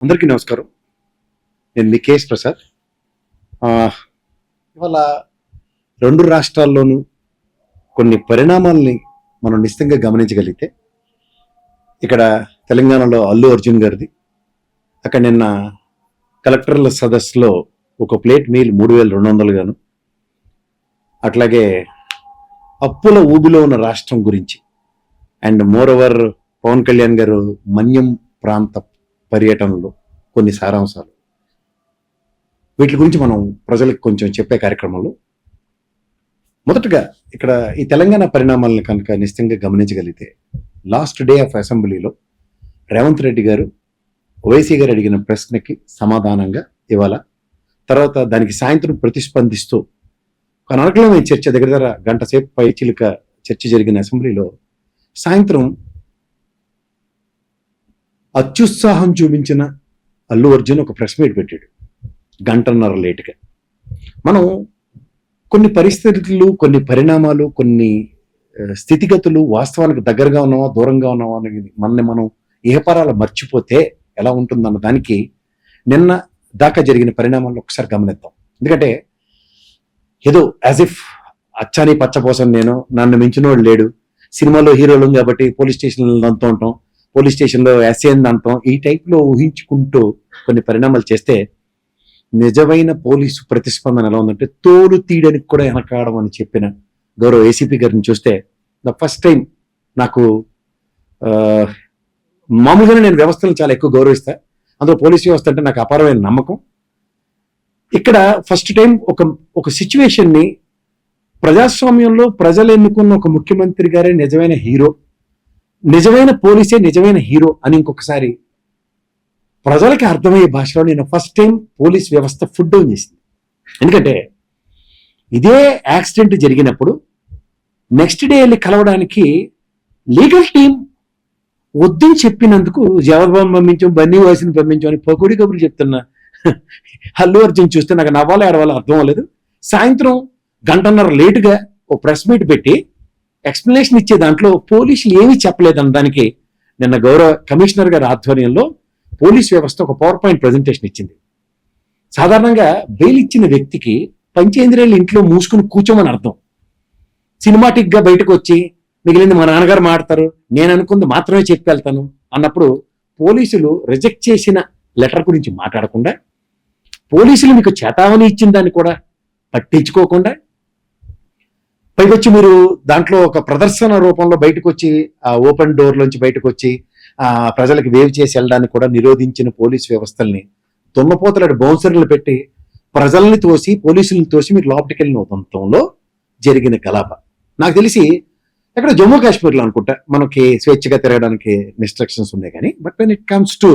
అందరికీ నమస్కారం. నేను మీ కేఎస్ ప్రసాద్. ఇవాళ రెండు రాష్ట్రాల్లోనూ కొన్ని పరిణామాల్ని మనం నిశ్చితంగా గమనించగలిగితే, ఇక్కడ తెలంగాణలో అల్లు అర్జున్ గారిది, అక్కడ నిన్న కలెక్టర్ల సదస్సులో ఒక ప్లేట్ మీల్ 3,200 గాను, అట్లాగే అప్పుల ఊబిలో ఉన్న రాష్ట్రం గురించి and moreover Pawan Kalyan గారు మన్యం ప్రాంత పర్యటనలో కొన్ని సారాంశాలు, వీటి గురించి మనం ప్రజలకు కొంచెం చెప్పే కార్యక్రమంలో మొదటగా ఇక్కడ ఈ తెలంగాణ పరిణామాలను కనుక నిశ్చితంగా గమనించగలిగితే, లాస్ట్ డే ఆఫ్ అసెంబ్లీలో రేవంత్ రెడ్డి గారు ఓవైసీ గారు అడిగిన ప్రశ్నకి సమాధానంగా ఇవాళ, తర్వాత దానికి సాయంత్రం ప్రతిస్పందిస్తూ ఒక అనర్గళమైన చర్చ దగ్గర గంట సేపు పైచిలుక చర్చ జరిగిన అసెంబ్లీలో సాయంత్రం అత్యుత్సాహం చూపించిన అల్లు అర్జున్ ఒక ప్రెస్ మీట్ పెట్టాడు గంటన్నర లేటుగా. మనం కొన్ని పరిస్థితులు, కొన్ని పరిణామాలు, కొన్ని స్థితిగతులు వాస్తవానికి దగ్గరగా ఉన్నావా దూరంగా ఉన్నావా అనేది మనం ఏహపరాలు మర్చిపోతే ఎలా ఉంటుందన్న దానికి నిన్న దాకా జరిగిన పరిణామాలను ఒకసారి గమనిద్దాం. ఎందుకంటే ఏదో యాజ్ ఇఫ్ అచ్చాని పచ్చపోసం నేను, నన్ను మించినోడు లేడు, సినిమాలో హీరోలు కాబట్టి పోలీస్ స్టేషన్లో అంతూ ఉంటాం, పోలీస్ స్టేషన్లో ఎస్ఏన్ అంటాం, ఈ టైప్లో ఊహించుకుంటూ కొన్ని పరిణామాలు చేస్తే నిజమైన పోలీసు ప్రతిస్పందన ఎలా ఉందంటే, తోలు తీయడానికి కూడా వెనకాడడం అని చెప్పిన గౌరవ ఏసీపీ గారిని చూస్తే ద ఫస్ట్ టైం నాకు, మామూలుగానే నేను వ్యవస్థలను చాలా ఎక్కువ గౌరవిస్తా, అందులో పోలీస్ వ్యవస్థ అంటే నాకు అపారమైన నమ్మకం. ఇక్కడ ఫస్ట్ టైం ఒక సిచ్యువేషన్ని ప్రజాస్వామ్యంలో ప్రజలు ఎన్నుకున్న ఒక ముఖ్యమంత్రి గారే నిజమైన హీరో, నిజమైన పోలీసే నిజమైన హీరో అని ఇంకొకసారి ప్రజలకి అర్థమయ్యే భాషలో నేను ఫస్ట్ టైం పోలీస్ వ్యవస్థ ఫుడ్ డౌన్ చేసింది. ఎందుకంటే ఇదే యాక్సిడెంట్ జరిగినప్పుడు నెక్స్ట్ డే వెళ్ళి కలవడానికి లీగల్ టీం వద్దని చెప్పినందుకు జవహర్బాబు పంపించాం, బన్నీ వాసిని పంపించాం అని పొగుడి కబుర్లు చెప్తున్నా అల్లు అర్జున్ చూస్తే నాకు నవ్వాలో ఏడవాలో అర్థం అవ్వలేదు. సాయంత్రం గంటన్నర లేటుగా ఓ ప్రెస్ మీట్ పెట్టి ఎక్స్ప్లెనేషన్ ఇచ్చే దాంట్లో పోలీసులు ఏమీ చెప్పలేదన్న దానికి నిన్న గౌరవ కమిషనర్ గారి ఆధ్వర్యంలో పోలీస్ వ్యవస్థ ఒక పవర్ పాయింట్ ప్రజెంటేషన్ ఇచ్చింది. సాధారణంగా బెయిల్ ఇచ్చిన వ్యక్తికి పంచేంద్రియాలు ఇంట్లో మూసుకుని కూర్చోమని అర్థం. సినిమాటిక్ గా బయటకు వచ్చి మిగిలింది మా నాన్నగారు మాడతారు, నేను అనుకుంది మాత్రమే చెప్పి వెళ్తాను అన్నప్పుడు పోలీసులు రిజెక్ట్ చేసిన లెటర్ గురించి మాట్లాడకుండా, పోలీసులు మీకు చేతావని ఇచ్చిన దాన్ని కూడా పట్టించుకోకుండా, పైకొచ్చి మీరు దాంట్లో ఒక ప్రదర్శన రూపంలో బయటకు వచ్చి ఆ ఓపెన్ డోర్ లోంచి బయటకు వచ్చి ప్రజలకు వేవ్ చేసి వెళ్ళడానికి కూడా నిరోధించిన పోలీస్ వ్యవస్థల్ని దున్నపోతలాంటి బౌన్సర్లు పెట్టి ప్రజల్ని తోసి పోలీసులను తోసి మీరు లోపలికి వెళ్ళిన ఉదంతంలో జరిగిన గలాభ. నాకు తెలిసి ఎక్కడ జమ్మూ కాశ్మీర్లో అనుకుంటా మనకి స్వేచ్ఛగా తిరగడానికి ఇన్స్ట్రక్షన్స్ ఉన్నాయి, కానీ but when it comes to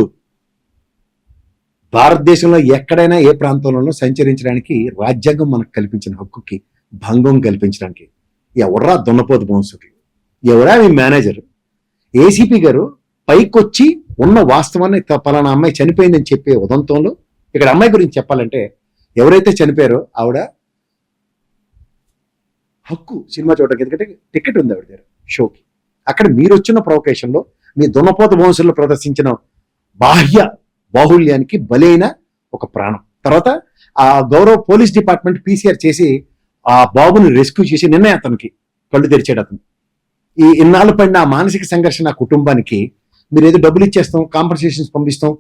భారతదేశంలో ఎక్కడైనా ఏ ప్రాంతంలోనూ సంచరించడానికి రాజ్యాంగం మనకు కల్పించిన హక్కుకి భంగం కల్పించడానికి ఎవరా దున్నపోతు బౌన్సర్లు, ఎవరా మీ మేనేజర్? ఏసీపీ గారు పైకొచ్చి ఉన్న వాస్తవాన్ని పలానా అమ్మాయి చనిపోయిందని చెప్పే ఉదంతంలో, ఇక్కడ అమ్మాయి గురించి చెప్పాలంటే ఎవరైతే చనిపోయారో ఆవిడ హక్కు సినిమా చూడడానికి, ఎందుకంటే టికెట్ ఉంది ఆవిడ దగ్గర షోకి. అక్కడ మీరు వచ్చిన ప్రొవకేషన్లో మీ దున్నపోత బౌన్సర్లు ప్రదర్శించిన బాహ్య బాహుళ్యానికి బలైన ఒక ప్రాణం. తర్వాత ఆ గౌరవ పోలీస్ డిపార్ట్మెంట్ పీసీఆర్ చేసి ఆ బాబుని రెస్క్యూ చేసి నిన్నే అతనికి కళ్ళు తెరిచాడు. అతను ఈ ఇన్నాళ్ళు పడిన ఆ మానసిక సంఘర్షణ ఆ కుటుంబానికి మీరు ఏదో డబ్బులు ఇచ్చేస్తాం, కాంపన్సేషన్స్ పంపిస్తాం,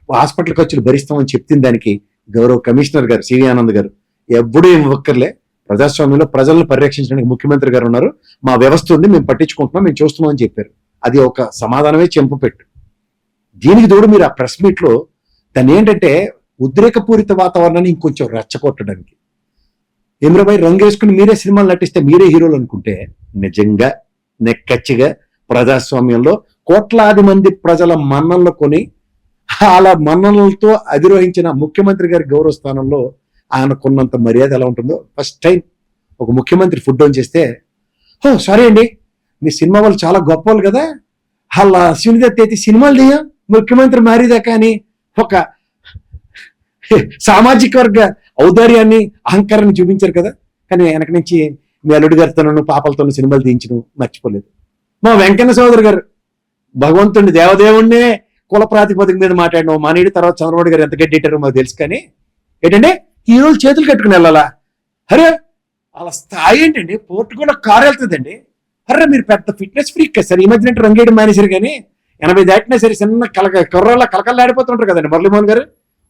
హాస్పిటల్ ఖర్చులు భరిస్తాం అని చెప్తున్న దానికి గౌరవ కమిషనర్ గారు సివి ఆనంద్ గారు ఎప్పుడూ ఏం ఒక్కర్లే, ప్రజాస్వామ్యంలో ప్రజలను పరిరక్షించడానికి ముఖ్యమంత్రి గారు ఉన్నారు, మా వ్యవస్థ ఉంది, మేము పట్టించుకుంటున్నాం, మేము చూస్తున్నాం అని చెప్పారు. అది ఒక సమాధానమే చెంపపెట్టు. దీనికి తోడు మీరు ఆ ప్రెస్ మీట్ లో దాన్ని ఏంటంటే ఉద్రేకపూరిత వాతావరణాన్ని ఇంకొంచెం రెచ్చగొట్టడానికి, ఏమ్రబాయ్ రంగేసుకుని మీరే సినిమాలు నటిస్తే మీరే హీరోలు అనుకుంటే, నిజంగా నెక్కచ్చిగా ప్రజాస్వామ్యంలో కోట్లాది మంది ప్రజల మన్ననలు కొని అలా మన్ననలతో అధిరోహించిన ముఖ్యమంత్రి గారి గౌరవ స్థానంలో ఆయనకున్నంత మర్యాద ఎలా ఉంటుందో ఫస్ట్ టైం ఒక ముఖ్యమంత్రి ఫుడ్ డౌన్ చేస్తే, ఓ సారీ అండి మీ సినిమా వాళ్ళు చాలా గొప్ప వాళ్ళు కదా, అలా సునీదత్ అయితే సినిమాలు తీయ ముఖ్యమంత్రి మారేదాకా అని ఒక సామాజిక వర్గ ఔదార్యాన్ని అహంకారాన్ని చూపించారు కదా. కానీ వెనక నుంచి మీ అల్లుడి గారితోనూ పాపలతోనూ సినిమాలు తీయించడం మర్చిపోలేదు. మా వెంకన్న సోదరు గారు భగవంతుడిని దేవదేవుణ్ణే కుల ప్రాతిపదిక మీద మాట్లాడిన మానేడు తర్వాత చంద్రబాబు గారు ఎంత గడ్డెట్టారో మాకు తెలుసు. కానీ ఏంటంటే హీరోలు చేతులు కట్టుకుని వెళ్ళాలా? అరే అలా స్థాయి ఏంటండి, పోర్టు కూడా కారు వెళ్తుందండి. అర్రే మీరు పెద్ద ఫిట్నెస్ ఫ్రీక్ కదా సార్. ఈ మధ్యన రంగేయడం మానేశారు, కానీ 80 దాటినా సరే చిన్న కర్రలా కలకల్లాడిపోతుంటారు కదండి మురళీమోహన్ గారు.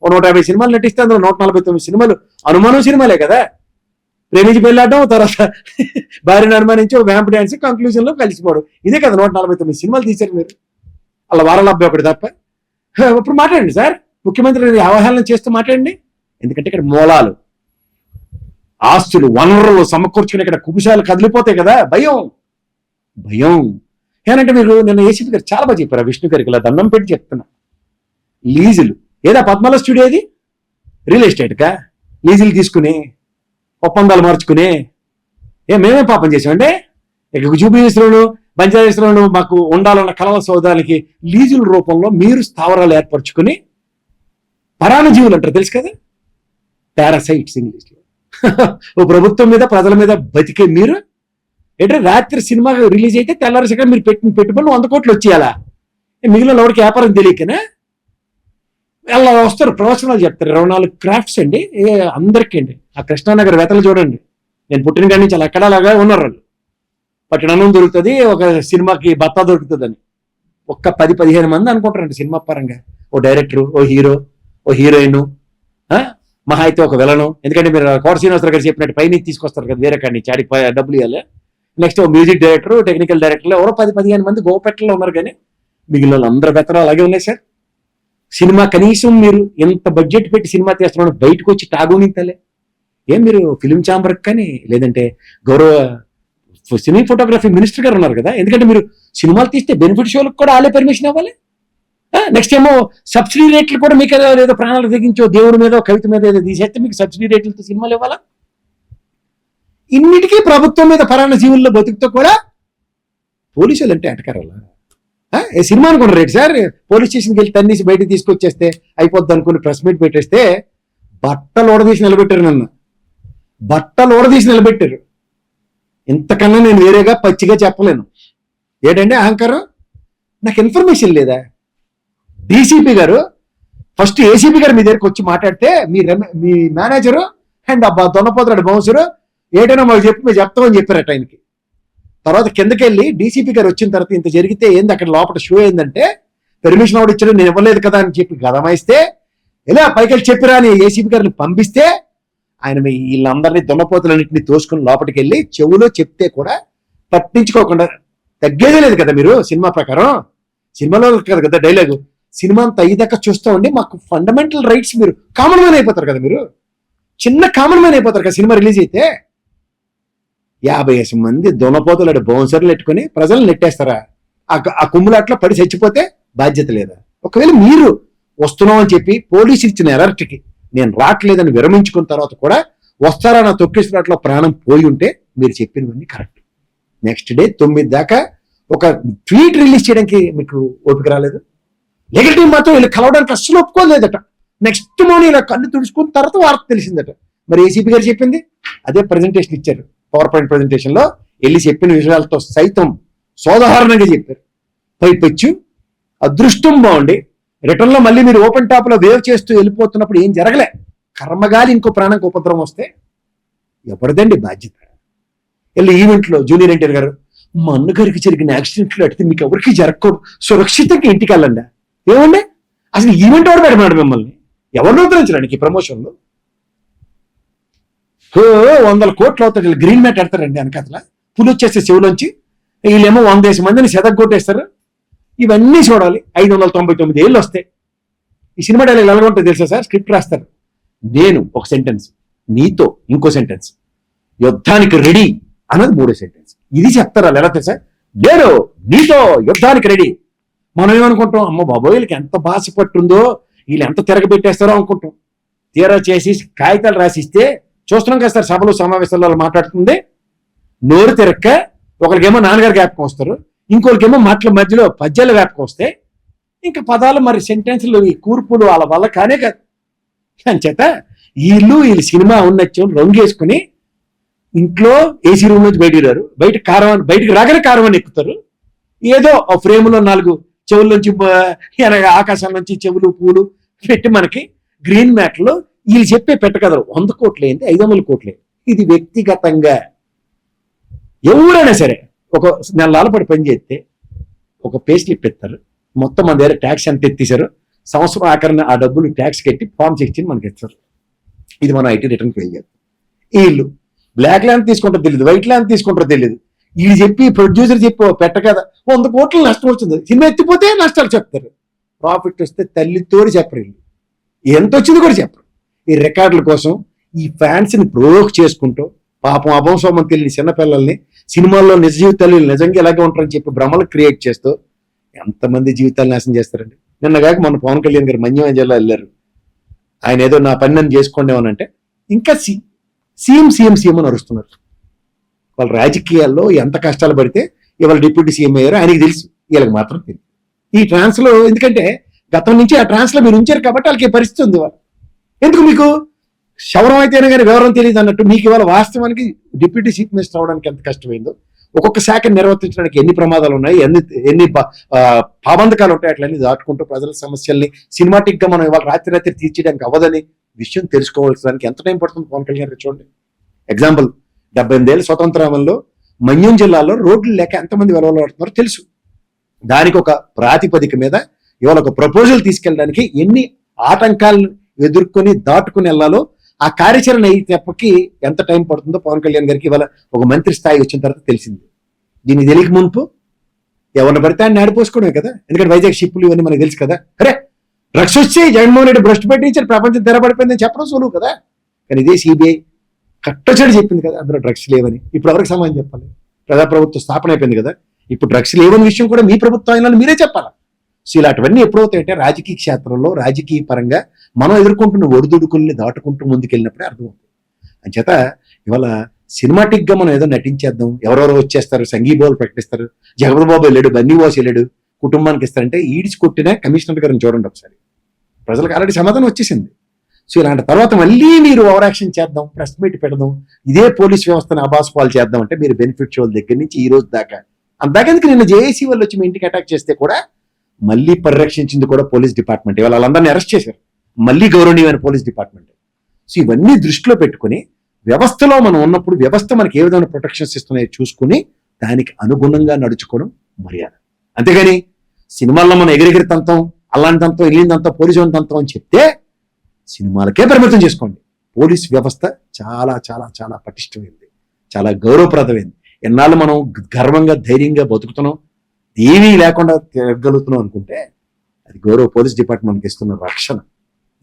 150 సినిమాలు నటిస్తే అందులో 149 సినిమాలు అనుమానం సినిమాలే కదా. ప్రేమించి పెళ్ళాడడం, తర్వాత భార్యను అనుమానించి ఒక వ్యాంప్ డాన్స్, కంక్లూజన్ లో కలిసిపోవడం, ఇదే కదా 149 సినిమాలు తీశారు మీరు. అలా వారాల అబ్బాయి ఒకటి తప్ప. ఇప్పుడు మాట్లాడండి సార్, ముఖ్యమంత్రి అవహేళన చేస్తూ మాట్లాడండి. ఎందుకంటే ఇక్కడ మూలాలు, ఆస్తులు, వనరులు సమకూర్చుకుని ఇక్కడ కుబుసాలు కదిలిపోతాయి కదా. భయం భయం ఏనంటే మీరు నిన్న ఏసీపీ గారు చాలా బాగా చెప్పారు. విష్ణు గారికి ఇలా దండం పెట్టి చెప్తున్నా. లీజులు ఏదా పద్మాల స్టూడియో, అది రియల్ ఎస్టేట్ కా లీజులు తీసుకుని ఒప్పందాలు మార్చుకుని మేమే పాపం చేసామంటే. ఇక జూబ్లీస్లోను బంజారాస్లోను మాకు ఉండాలన్న కళల సౌదాలకి లీజుల రూపంలో మీరు స్థావరాలు ఏర్పరచుకుని పరాణజీవులు అంటారు తెలుసు కదా, పారాసైట్స్ ఇంగ్లీష్లో. ఓ ప్రభుత్వం మీద ప్రజల మీద బతికే మీరు ఏంటంటే రాత్రి సినిమా రిలీజ్ అయితే తెల్లారిసరిగా మీరు పెట్టిన పెట్టుబడులు 100 కోట్లు వచ్చేయాలా? మిగిలిన ఎవరికి వ్యాపారం తెలియకనే అలా వస్తారు, ప్రవచనాలు చెప్తారు. 24 క్రాఫ్ట్స్ అండి అందరికీ అండి. ఆ కృష్ణానగర్ వేతలు చూడండి, నేను పుట్టిన కాడి నుంచి అలా ఎక్కడ అలాగా ఉన్నారు వాళ్ళు. పట్టణం దొరుకుతుంది, ఒక సినిమాకి బత్తా దొరుకుతుందని ఒక్క 10-15 మంది అనుకుంటారండి సినిమా పరంగా. ఓ డైరెక్టరు, ఓ హీరో, ఓ హీరోయిన్, మహా అయితే ఒక విలను. ఎందుకంటే మీరు కోట శ్రీనివాసరావు గారు చెప్పినట్టు పైన తీసుకొస్తారు కదా వేరే కాడి నుంచి, ఆడికి డబ్బులు ఇవ్వాలి. నెక్స్ట్ మ్యూజిక్ డైరెక్టర్, టెక్నికల్ డైరెక్టర్లు ఎవరో 10-15 మంది గోపెట్టలో ఉన్నారు. కానీ మిగిలిన అందరి వేతనాలు అలాగే ఉన్నాయి సార్. సినిమా కనీసం మీరు ఎంత బడ్జెట్ పెట్టి సినిమా తీస్తున్నాడు బయటకు వచ్చి టాగోనితలే ఏం మీరు ఫిల్మ్ ఛాంబర్ కానీ లేదంటే గౌరవ సినీ ఫోటోగ్రఫీ మినిస్టర్ గారు ఉన్నారు కదా. ఎందుకంటే మీరు సినిమాలు తీస్తే బెనిఫిట్ షోలకు కూడా వాళ్ళే పర్మిషన్ ఇవ్వాలి. నెక్స్ట్ ఏమో సబ్సిడీ రేట్లు కూడా మీకు ఏదో ప్రాణాలు తెగించో దేవుడి మీద కవిత మీద ఏదో తీసేస్తే మీకు సబ్సిడీ రేట్లతో సినిమాలు ఇవ్వాలా? ఇన్నిటికీ ప్రభుత్వం మీద పరాణ జీవుల్లో బతుకుతో కూడా పోలీసులు అంటే అటకారాలా? ఏ సినిమా అనుకున్న రేటు సార్, పోలీస్ స్టేషన్కి వెళ్ళి తన్నేసి బయటకు తీసుకొచ్చేస్తే అయిపోద్ది అనుకుని ప్రెస్ మీట్ పెట్టేస్తే బట్టలు ఓడదీసి నిలబెట్టారు. నన్ను బట్టలు ఓడదీసి నిలబెట్టారు. ఇంతకన్నా నేను వేరేగా పచ్చిగా చెప్పలేను. ఏంటంటే అహంకారం. నాకు ఇన్ఫర్మేషన్ లేదా? డీసీపీ గారు ఫస్ట్ ఏసీపీ గారు మీ దగ్గరికి వచ్చి మాట్లాడితే మీ మేనేజరు అండ్ అబ్బా దొన్నపోతాడు బౌన్సరు ఏటైనా మాకు చెప్పి మేము చెప్తామని చెప్పారట ఆయనకి. తర్వాత కిందకి వెళ్ళి డీసీపీ గారు వచ్చిన తర్వాత ఇంత జరిగితే ఏంది అక్కడ లోపల షో ఏంటంటే పెర్మిషన్ ఆవిడ ఇచ్చాడు, నేను ఇవ్వలేదు కదా అని చెప్పి గదమాయిస్తే ఇలా పైకి వెళ్ళి చెప్పిరా అని ఏసీపీ గారిని పంపిస్తే ఆయన వీళ్ళందరినీ దొన్నపోతులన్నింటినీ తోసుకుని లోపలికి వెళ్ళి చెవులో చెప్తే కూడా పట్టించుకోకుండా తగ్గేదే లేదు కదా మీరు. సినిమా ప్రకారం సినిమాలో కదా డైలాగు, సినిమా అంతా అయ్యేదాకా చూస్తూ ఉండి మాకు ఫండమెంటల్ రైట్స్, మీరు కామన్ మ్యాన్ అయిపోతారు కదా, మీరు చిన్న కామన్ మ్యాన్ అయిపోతారు కదా సినిమా రిలీజ్ అయితే. 50 మంది దొనపోతలాడు బౌన్సర్లు పెట్టుకుని ప్రజలను నెట్టేస్తారా? ఆ కుమ్ములాట్లో పడి చచ్చిపోతే బాధ్యత లేదా? ఒకవేళ మీరు వస్తున్నామని చెప్పి పోలీసు ఇచ్చిన అలర్ట్కి నేను రావట్లేదని విరమించుకున్న తర్వాత కూడా వస్తారా నా తొక్కిసినట్లో ప్రాణం పోయి ఉంటే మీరు చెప్పినవన్నీ కరెక్ట్. నెక్స్ట్ డే 9 దాకా ఒక ట్వీట్ రిలీజ్ చేయడానికి మీకు ఓపిక రాలేదు. లీగల్ టీం మాత్రం వీళ్ళు కలవడానికి అస్సలు ఒప్పుకోలేదట. నెక్స్ట్ మార్నింగ్ ఇలా కళ్ళు తుడుచుకున్న తర్వాత వార్త తెలిసిందట. మరి ఏసీపీ గారు చెప్పింది అదే ప్రజెంటేషన్ ఇచ్చారు. పవర్ పాయింట్ ప్రజెంటేషన్ లో వెళ్ళి చెప్పిన విషయాలతో సైతం సోదాహరణంగా చెప్పారు. పైపెచ్చు అదృష్టం బాగుండి రిటర్న్ లో మళ్ళీ మీరు ఓపెన్ టాప్ లో వేవ్ చేస్తూ వెళ్ళిపోతున్నప్పుడు ఏం జరగలే. కర్మగాలి ఇంకో ప్రాణానికి ఉపద్రవం వస్తే ఎవరిదండి బాధ్యత? వెళ్ళి ఈవెంట్లో జూనియర్ ఎన్టీఆర్ గారు మా అన్నగారికి జరిగిన యాక్సిడెంట్లు అడిగితే మీకు ఎవరికి జరగకూడదు, సురక్షితంగా ఇంటికి వెళ్ళండి. ఏమండి అసలు ఈవెంట్ ఎవరు పెడమన్నాడు మిమ్మల్ని? ఎవరిని ఉద్ధరించడానికి ప్రమోషన్లు 100 కోట్లు అవుతాడు. గ్రీన్ మ్యాట్ పెడతారండి వెనకాతల, పులి వచ్చేస్తే చెవులోంచి వీళ్ళేమో 100 మందిని సెదగొట్టేస్తారు. ఇవన్నీ చూడాలి. 599 ఏళ్ళు వస్తాయి. ఈ సినిమా డైలాగ్ ఎలా ఉంటుంది తెలుసా సార్? స్క్రిప్ట్ రాస్తారు, నేను ఒక సెంటెన్స్, నీతో ఇంకో సెంటెన్స్, యుద్ధానికి రెడీ అన్నది 3వ సెంటెన్స్. ఇది చెప్తారు వాళ్ళు ఎలా తెలుసా? నేను నీతో యుద్ధానికి రెడీ. మనం ఏమనుకుంటాం, అమ్మ బాబోయ్ వీళ్ళకి ఎంత భాష పట్టుందో, వీళ్ళు ఎంత తిరగబెట్టేస్తారో అనుకుంటాం. తీరా చేసి కాగితాలు రాసిస్తే చూస్తున్నాం కదా సార్, సభలు సమావేశాల్లో మాట్లాడుతుంది నోరు తిరక్క. ఒకరికేమో నాన్నగారు జ్ఞాపకం వస్తారు, ఇంకొకరికేమో మాటల మధ్యలో పద్యాలు జ్ఞాపకం వస్తే ఇంకా పదాలు మరి సెంటెన్స్లు ఈ కూర్పులు వాళ్ళ వల్ల కానే కాదు. అంచేత వీళ్ళు సినిమా ఉన్నచ్చం రంగేసుకుని ఇంట్లో ఏసీ రూమ్ నుంచి బయటికి రారు, బయటకు రాగానే కారవాన్ని ఎక్కుతారు. ఏదో ఆ ఫ్రేమ్లో 4 చెవుల నుంచి ఆకాశం నుంచి చెవులు పూలు పెట్టి మనకి గ్రీన్ మ్యాట్లో వీళ్ళు చెప్పే పెట్టకదరు 100 కోట్లు ఏంటి 500 కోట్లే. ఇది వ్యక్తిగతంగా ఎవరైనా సరే ఒక నెలల పడి పని చేస్తే ఒక పే స్లిప్ ఇస్తారు, మొత్తం మన దగ్గర ట్యాక్స్ ఎంత ఎత్తేసారు, సంవత్సరం ఆఖరిన ఆ డబ్బులు ట్యాక్స్ కట్టి ఫామ్ 16 మనకి ఇస్తారు. ఇది మనం ఐటీ రిటర్న్ ఫెయిల్ చేస్తాం. వీళ్ళు బ్లాక్ ల్యాండ్ తీసుకుంటారో తెలియదు, వైట్ ల్యాండ్ తీసుకుంటారో తెలియదు, వీళ్ళు చెప్పి ప్రొడ్యూసర్ చెప్పి పెట్ట కదా 100 కోట్లు నష్టం వచ్చింది, సినిమా ఎత్తిపోతే నష్టాలు చెప్తారు, ప్రాఫిట్ వస్తే తల్లితోడి చెప్పరు, వీళ్ళు ఎంత వచ్చింది కూడా చెప్పరు. ఈ రికార్డుల కోసం ఈ ఫ్యాన్స్ ని ప్రొవోక్ చేసుకుంటూ పాపం అభంశోమం తెలియని చిన్నపిల్లల్ని సినిమాల్లో నిజ జీవితాలు నిజంగా ఎలాగే ఉంటారని చెప్పి భ్రమలు క్రియేట్ చేస్తూ ఎంతమంది జీవితాలు నాశనం చేస్తారండి. నిన్నగాక మన పవన్ కళ్యాణ్ గారు మన్యం జిల్లా వెళ్ళారు. ఆయన ఏదో నా పని నన్ను చేసుకోండి అంటే ఇంకా సీఎం అని అరుస్తున్నారు. వాళ్ళ రాజకీయాల్లో ఎంత కష్టాలు పడితే ఇవాళ డిప్యూటీ సీఎం అయ్యారో ఆయనకి తెలుసు, వీళ్ళకి మాత్రం తెలియదు. ఈ ట్రాన్స్ లో ఎందుకంటే గతం నుంచి ఆ ట్రాన్స్ లో మీరు ఉంచారు కాబట్టి వాళ్ళకి పరిస్థితి ఉంది. వాళ్ళు ఎందుకు మీకు శవరం అయితేనే కానీ వివరం తెలియదు అన్నట్టు మీకు ఇవాళ వాస్తవానికి డిప్యూటీ చీఫ్ మినిస్టర్ అవడానికి ఎంత కష్టమైందో, ఒక్కొక్క శాఖను నిర్వర్తించడానికి ఎన్ని ప్రమాదాలు ఉన్నాయి, ఎన్ని పాబంధకాలు ఉంటాయి, అట్లన్నీ దాటుకుంటూ ప్రజల సమస్యల్ని సినిమాటిక్ గా మనం ఇవాళ రాత్రి తీర్చడానికి అవ్వదని విషయం తెలుసుకోవాల్సడానికి ఎంత టైం పడుతుంది పవన్ కళ్యాణ్ గారు చూడండి. ఎగ్జాంపుల్ 78 ఏళ్ళ స్వతంత్రంలో మన్యం జిల్లాలో రోడ్లు లేక ఎంతమంది వెలవలాడుతున్నారో తెలుసు. దానికి ఒక ప్రాతిపదిక మీద ఇవాళ ఒక ప్రపోజల్ తీసుకెళ్ళడానికి ఎన్ని ఆటంకాలను ఎదుర్కొని దాటుకుని వెళ్ళాలో ఆ కార్యాచరణ అయినప్పటికీ ఎంత టైం పడుతుందో పవన్ కళ్యాణ్ గారికి ఇవాళ ఒక మంత్రి స్థాయి వచ్చిన తర్వాత తెలిసింది. దీన్ని తెలియక మునుపు ఎవరిని పడితే ఆయన ఆడిపోసుకోవడమే కదా. ఎందుకంటే వైజాగ్ షిప్పులు ఇవన్నీ మనకు తెలుసు కదా. అరే డ్రగ్స్ వచ్చి జగన్మోహన్ రెడ్డి భ్రష్టు పెట్టించారు, ప్రపంచం తెరబడిపోయిందని చెప్పడం సులువు కదా. కానీ ఇదే సిబిఐ కట్టొచ్చడి చెప్పింది కదా అందులో డ్రగ్స్ లేవని. ఇప్పుడు ఎవరికి సమాధానం చెప్పాలి? ప్రజాప్రభుత్వ స్థాపన అయిపోయింది కదా, ఇప్పుడు డ్రగ్స్ లేవని విషయం కూడా మీ ప్రభుత్వం అయినా మీరే చెప్పాలి. సో ఇలాంటివన్నీ ఎప్పుడవుతాయంటే రాజకీయ క్షేత్రంలో రాజకీయ పరంగా మనం ఎదుర్కొంటున్న ఒడిదుడుకుల్ని దాటుకుంటూ ముందుకెళ్ళినప్పుడే అర్థమవుతుంది. అంచేత ఇవాళ సినిమాటిక్ గా మనం ఏదో నటించేద్దాం, ఎవరెవరో వచ్చేస్తారు, సంఘీభావాలు ప్రకటిస్తారు, జగపతి బాబు వెళ్ళాడు, బన్నీవాసు వెళ్ళాడు, కుటుంబానికి ఇస్తారంటే ఈడ్చి కొట్టిన కమిషనర్ గారిని చూడండి ఒకసారి. ప్రజలకు ఆల్రెడీ సమాధానం వచ్చేసింది. సో ఇలాంటి తర్వాత మళ్ళీ మీరు ఓవర్ యాక్షన్ చేద్దాం, ప్రెస్ మీట్ పెడదాం, ఇదే పోలీస్ వ్యవస్థను అబాస్పాలు చేద్దాం అంటే మీరు బెనిఫిట్ షోల దగ్గర నుంచి ఈ రోజు దాకా అందాకెందుకు నిన్న జేఏసీ వాళ్ళు వచ్చి మీ ఇంటికి అటాక్ చేస్తే కూడా మళ్ళీ పరిరక్షించింది కూడా పోలీస్ డిపార్ట్మెంట్. ఇవాళ వాళ్ళందరినీ అరెస్ట్ చేశారు, మళ్ళీ గౌరవనీయమైన పోలీస్ డిపార్ట్మెంట్. సో ఇవన్నీ దృష్టిలో పెట్టుకుని వ్యవస్థలో మనం ఉన్నప్పుడు వ్యవస్థ మనకి ఏ విధమైన ప్రొటెక్షన్స్ ఇస్తున్నాయో చూసుకుని దానికి అనుగుణంగా నడుచుకోవడం మర్యాద. అంతేగాని సినిమాల్లో మనం ఎగిరెగిరి తంతం, అలాంటి తంతం, వెళ్ళిందంతం, పోలీసు తంతం అని చెప్తే సినిమాలకే పరిమితం చేసుకోండి. పోలీస్ వ్యవస్థ చాలా చాలా చాలా పటిష్టమైంది, చాలా గౌరవప్రదమైంది. ఎన్నాళ్ళు మనం గర్వంగా ధైర్యంగా బతుకుతున్నాం, ఏమీ లేకుండా తిరగలుగుతున్నాం అనుకుంటే అది గౌరవ పోలీస్ డిపార్ట్మెంట్కి ఇస్తున్న రక్షణ.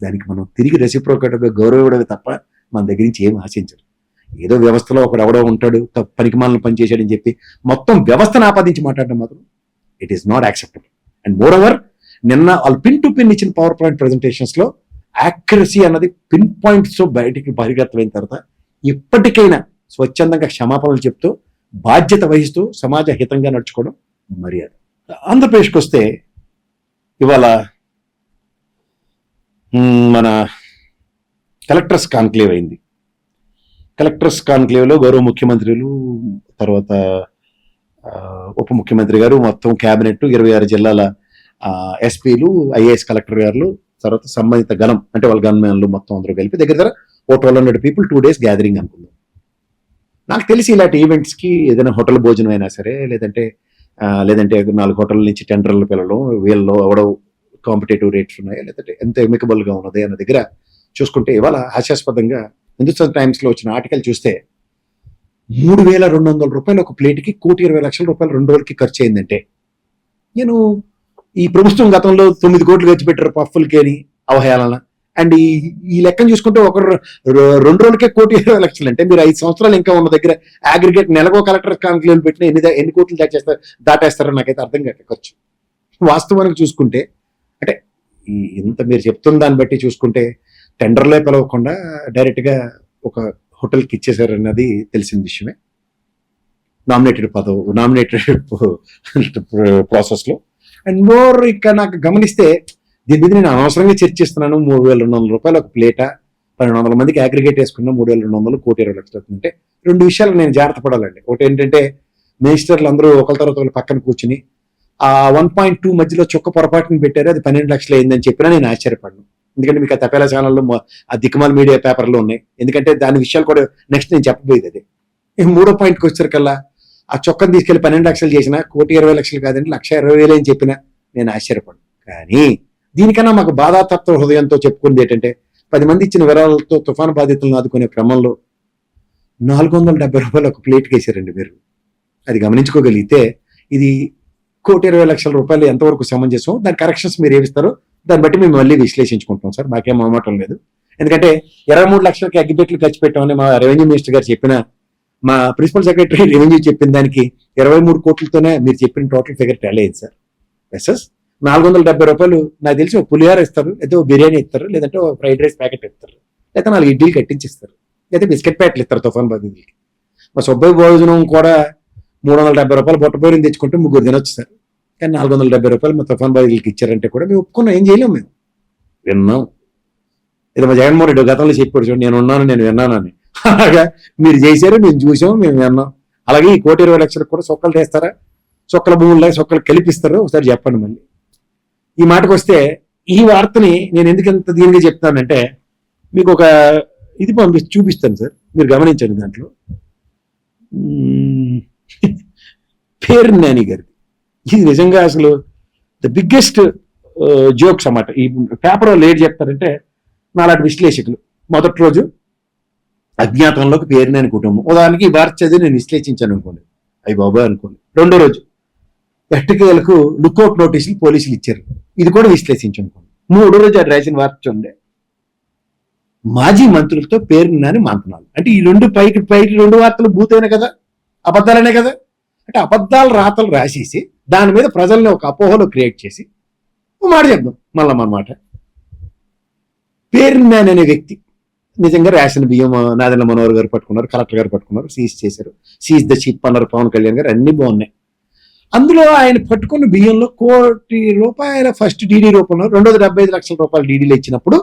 దానికి మనం తిరిగి రెసిప్రోకేట్గా గౌరవం ఇవ్వడమే తప్ప మన దగ్గర నుంచి ఏం ఆశించరు. ఏదో వ్యవస్థలో ఒకడు ఎవడో ఉంటాడు, పనికిమాలను పనిచేసాడని చెప్పి మొత్తం వ్యవస్థను ఆపాదించి మాట్లాడడం మాత్రం it is not acceptable. And more over నిన్న వాళ్ళు పిన్ టు పిన్ ఇచ్చిన పవర్ పాయింట్ ప్రెజెంటేషన్స్ లో యాక్యురసీ అన్నది పిన్ పాయింట్స్ బయటికి బహిర్గతమైన తర్వాత ఇప్పటికైనా స్వచ్ఛందంగా క్షమాపణలు చెప్తూ బాధ్యత వహిస్తూ సమాజ హితంగా నడుచుకోవడం మర్యాద. ఆంధ్రప్రదేశ్కి వస్తే ఇవాళ మన కలెక్టర్స్ కాన్క్లేవ్ అయింది. కలెక్టర్స్ కాన్క్లేవ్లో గౌరవ ముఖ్యమంత్రులు, తర్వాత ఉప ముఖ్యమంత్రి గారు, మొత్తం క్యాబినెట్, 26 జిల్లాల ఎస్పీలు, ఐఏఎస్ కలెక్టర్ గారు, తర్వాత సంబంధిత గణం అంటే వాళ్ళ గన్మెన్లు మొత్తం అందరూ కలిపి దగ్గర 1200 పీపుల్ 2 days గ్యాదరింగ్ అనుకుందాం. నాకు తెలిసి ఇలాంటి ఈవెంట్స్కి ఏదైనా హోటల్ భోజనం అయినా సరే, లేదంటే 4 హోటల్ నుంచి టెండర్లు పిల్లలు, వీళ్ళు ఎవడో కాంపిటేటివ్ రేట్స్ ఉన్నాయా, లేదంటే ఎంత ఎమికబుల్ గా ఉన్నది అన్న దగ్గర చూసుకుంటే ఇవాళ హాస్యాస్పదంగా హిందుస్థాన్ టైమ్స్ లో వచ్చిన ఆర్టికల్ చూస్తే 3200 రూపాయలు ఒక ప్లేట్కి 1,20,00,000 రూపాయలు 2 రోజులకి ఖర్చు అయిందంటే, నేను ఈ ప్రభుత్వం గతంలో 9 కోట్లు ఖర్చు పెట్టారు పఫ్ఫులకి అని అవహేళన. అండ్ ఈ లెక్కను చూసుకుంటే 2 రోజులకే 1,20,00,000 అంటే మీరు 5 సంవత్సరాలు ఇంకా ఉన్న దగ్గర అగ్రిగేట్ నెలకో కలెక్టర్ కాన్క్లేవ్ పెట్టిన ఎన్ని కోట్లు దాటేస్తారో నాకైతే అర్థం కాక ఖర్చు. వాస్తవానికి చూసుకుంటే అంటే ఇంత మీరు చెప్తున్న దాన్ని బట్టి చూసుకుంటే టెండర్లే పిలవకుండా డైరెక్ట్ గా ఒక హోటల్కి ఇచ్చేసారు అన్నది తెలిసిన విషయమే. నామినేటెడ్ ప్రాసెస్ లో. అండ్ మోర్ ఇక్కడ నాకు గమనిస్తే దీని మీద నేను అనవసరంగా చర్చిస్తున్నాను. 3,200 రూపాయలు ఒక ప్లేటా, 1,200 మందికి అగ్రిగేట్ వేసుకున్నా 3,200 1,20,00,000 అంటే 2 విషయాలు నేను జాగ్రత్త పడాలండి. ఒకటి ఏంటంటే మినిస్టర్లు అందరూ ఒకరి తర్వాత ఒకరు పక్కన కూర్చుని ఆ 1.2 మధ్యలో చొక్క పొరపాటుని పెట్టారు, అది 12 లక్షలు అయిందని చెప్పినా నేను ఆశ్చర్యపడను. ఎందుకంటే మీకు ఆ తపేలా ఛానల్లో ఆ దిక్కుమాల మీడియా పేపర్లో ఉన్నాయి. ఎందుకంటే దాని విషయాలు కూడా నెక్స్ట్ నేను చెప్పబోయేది అదే. మూడో పాయింట్కి వచ్చేసరికల్లా ఆ చొక్కను తీసుకెళ్లి 12 లక్షలు చేసిన 1,20,00,000 కాదండి 1,20,000 అని చెప్పినా నేను ఆశ్చర్యపడను. కానీ దీనికన్నా మాకు బాధాతత్వ హృదయంతో చెప్పుకుంది ఏంటంటే 10 మంది ఇచ్చిన విరాళాలతో తుఫాను బాధితులను ఆదుకునే క్రమంలో 470 రూపాయలు ఒక ప్లేట్కి వేసారండి మీరు. అది గమనించుకోగలిగితే ఇది 1,20,00,000 రూపాయలు ఎంతవరకు సమంజసం, దాని కరెక్షన్స్ మీరు ఏమిస్తారో దాన్ని బట్టి మేము మళ్ళీ విశ్లేషించుకుంటాం సార్, మాకేం మొహమాటం లేదు. ఎందుకంటే 23 లక్షలకి అగ్గిపెట్లు ఖర్చు పెట్టామని మా రెవెన్యూ మినిస్టర్ గారు చెప్పిన, మా ప్రిన్సిపల్ సెక్రటరీ రెవెన్యూ చెప్పిన దానికి 23 కోట్లతోనే మీరు చెప్పిన టోటల్ ఫిగర్ టాలీ అయింది సార్. ఎస్ఎస్ 470 రూపాయలు నాకు తెలిసి ఒక పులిహార ఇస్తారు, లేదా ఒక బిర్యానీ ఇస్తారు, లేదంటే ఒక ఫ్రైడ్ రైస్ ప్యాకెట్ ఇస్తారు, లేదా 4 ఇడ్లీలు కట్టించిస్తారు, లేదా బిస్కెట్ ప్యాకెట్లు ఇస్తారు తుఫాన్ బాధితులకి. మా సుబ్బయ్య భోజనం కూడా 370 రూపాయలు బొట్టబోరిని తెచ్చుకుంటే 3 తినొచ్చు సార్. కానీ 470 రూపాయలు మా తుఫాన్ బాధితులకి ఇచ్చారంటే కూడా మేము ఒప్పుకున్నాం, ఏం చేయలేము, మేము విన్నాం. ఇది మా జగన్మోహన్ రెడ్డి గతంలో చెప్పాడు చూడండి, నేను విన్నానని. అలాగా మీరు చేశారు, మేము చూసాం, మేము విన్నాం. అలాగే ఈ 1,20,00,000 కూడా సొక్కలు తెస్తారా, సొక్కల భూముల్లో సొక్కలు కల్పిస్తారో ఒకసారి చెప్పండి. మళ్ళీ ఈ మాటకు వస్తే ఈ వార్తని నేను ఎందుకు ఎంత దీనిగా చెప్తానంటే, మీకు ఒక ఇది చూపిస్తాను సార్, మీరు గమనించండి. దాంట్లో పేర్ని నాని గారిది ఇది నిజంగా అసలు ద బిగ్గెస్ట్ జోక్స్ అన్నమాట. ఈ పేపర్ వాళ్ళు ఏడు చెప్తారంటే, నాలాంటి విశ్లేషకులు మొదటి రోజు అజ్ఞాతంలోకి పేరునాని కుటుంబం, ఉదాహరణకి ఈ వార్త చదివి నేను విశ్లేషించాను అనుకోండి, అయ్యి బాబాయ్ అనుకోండి. రెండో రోజు ఎట్టకేలకు లుక్అవుట్ నోటీసులు పోలీసులు ఇచ్చారు, ఇది కూడా విశ్లేషించనుకోండి. మూడో రోజు అది రాసిన వార్త చూడండి, మాజీ మంత్రులతో పేరునాని మంతనాలు. అంటే ఈ పైకి రెండు వార్తలు భూతైన కదా, అబద్ధాలనే కదా. అంటే అబద్ధాలు రాతలు రాసేసి దాని మీద ప్రజల్ని ఒక అపోహలో క్రియేట్ చేసి మాట చెప్దాం మళ్ళా మన మాట. పేరునాని అనే వ్యక్తి నిజంగా రేషన్ బియ్యం నాదెండ్ల మనోహర్ గారు పట్టుకున్నారు, కలెక్టర్ గారు పట్టుకున్నారు, సీజ్ చేశారు. సీజ్ ద షిప్ అన్నారు పవన్ కళ్యాణ్ గారు, అన్ని బాగున్నాయి. అందులో ఆయన పట్టుకున్న బియ్యంలో 1 కోటి రూపాయల ఫస్ట్ డీడీ రూపంలో, రెండోది 75 లక్షల రూపాయల డీడీలు ఇచ్చినప్పుడు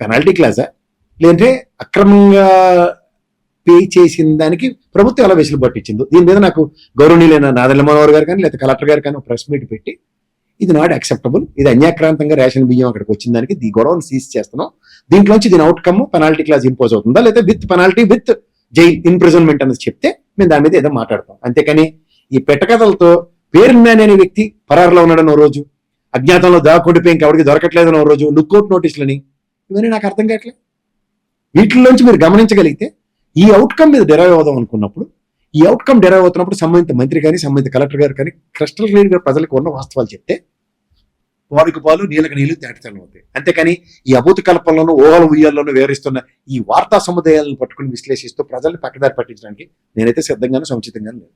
పెనాల్టీ క్లాసా, లేదంటే అక్రమంగా పే చేసిన దానికి ప్రభుత్వం ఎలా వెసులుబాటు ఇచ్చిందో దీని మీద నాకు గౌరవనీయులైన నాదెండ్ల మనోహర్ గారు కానీ లేదా కలెక్టర్ గారు కానీ ప్రెస్ మీట్ పెట్టి, ఇది నాట్ యాక్సెప్టబుల్, ఇది అన్యాక్రాంతంగా రేషన్ బియ్యం అక్కడికి వచ్చిన దానికి ఈ గొడవను సీజ్ చేస్తున్నాం, దీంట్లోంచి దీని అవుట్కమ్ పెనాల్టీ క్లాస్ ఇంపోజ్ అవుతుందా లేదా with penalty with jail imprisonment అనేది చెప్తే మేము దాని మీద ఏదో మాట్లాడతాం. అంతేకాని ఈ పెట్టకథలతో పేరునాని అనే వ్యక్తి పరారులో ఉన్నాడని ఓ రోజు, అజ్ఞాతంలో దాక్కుండిపోయి ఇంకెవరికి దొరకట్లేదని ఓ రోజు, లుక్అవుట్ నోటీసులని, ఇవన్నీ నాకు అర్థం కావట్లేదు. వీటిల్లోంచి మీరు గమనించగలిగితే ఈ అవుట్కమ్ మీద డెరైవ్ అవుదాం అనుకున్నప్పుడు, ఈ అవుట్కమ్ డెరైవ్ అవుతున్నప్పుడు సంబంధిత మంత్రి కానీ సంబంధిత కలెక్టర్ గారు కానీ క్రిస్టల్ క్లియర్ గా ప్రజలకు ఉన్న వాస్తవాలు చెప్తే పాలుకు పాలు నీళ్ళకి నీళ్లు తేటతెల్లం అవుతాయి. అంతేకాని ఈ అభూత కల్పనలోనూ ఊహల ఉయ్యాల్లోనూ వివరిస్తున్న ఈ వార్తా సముదాయాలను పట్టుకుని విశ్లేషిస్తూ ప్రజల్ని పక్కదారి పట్టించడానికి నేనైతే సిద్ధంగానూ సముచితంగానూ లేదు.